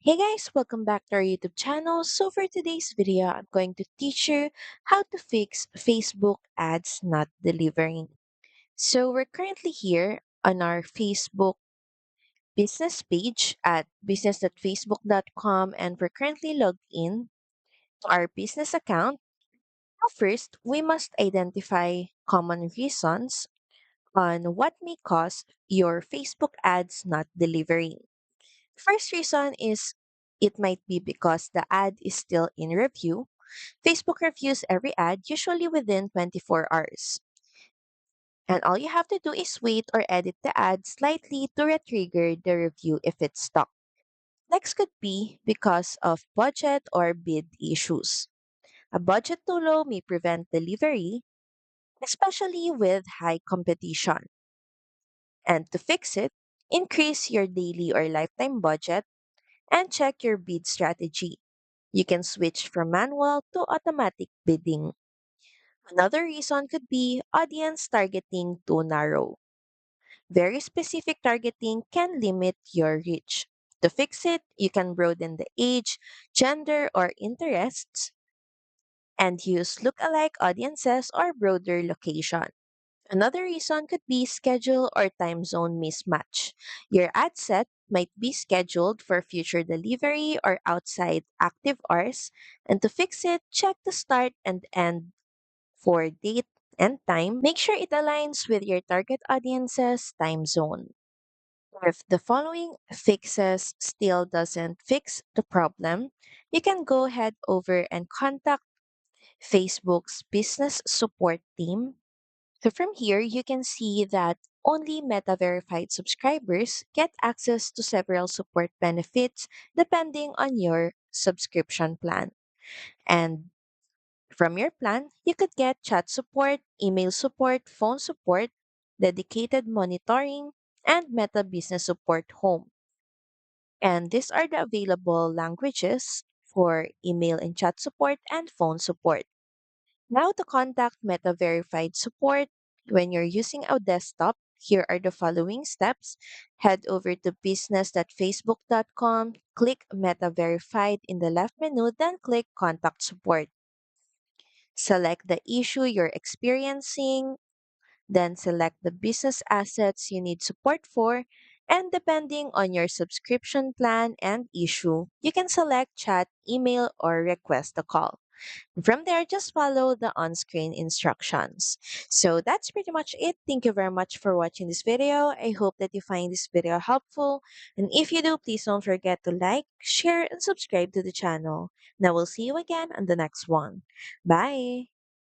Hey guys, welcome back to our YouTube channel. So for today's video, I'm going to teach you how to fix Facebook ads not delivering. So we're currently here on our Facebook business page at business.facebook.com and we're currently logged in to our business account. Now first, we must identify common reasons on what may cause your Facebook ads not delivering. First reason is it might be because the ad is still in review. Facebook reviews every ad usually within 24 hours. And all you have to do is wait or edit the ad slightly to retrigger the review if it's stuck. Next could be because of budget or bid issues. A budget too low may prevent delivery, especially with high competition. And to fix it, increase your daily or lifetime budget and check your bid strategy. You can switch from manual to automatic bidding. Another reason could be audience targeting too narrow. Very specific targeting can limit your reach. To fix it, you can broaden the age, gender, or interests and use lookalike audiences or broader location. Another reason could be schedule or time zone mismatch. Your ad set might be scheduled for future delivery or outside active hours, and to fix it, check the start and end for date and time. Make sure it aligns with your target audience's time zone. If the following fixes still doesn't fix the problem, you can go ahead over and contact Facebook's business support team. So from here, you can see that only Meta verified subscribers get access to several support benefits depending on your subscription plan. And from your plan, you could get chat support, email support, phone support, dedicated monitoring, and Meta Business Support Home. And these are the available languages for email and chat support and phone support. Now to contact Meta Verified support, when you're using a desktop, here are the following steps. Head over to business.facebook.com, click Meta Verified in the left menu, then click Contact Support. Select the issue you're experiencing, then select the business assets you need support for, and depending on your subscription plan and issue, you can select chat, email, or request a call. From there, just follow the on-screen instructions. So that's pretty much it. Thank you very much for watching this video. I hope that you find this video helpful. And if you do, please don't forget to like, share, and subscribe to the channel. Now we'll see you again on the next one. Bye!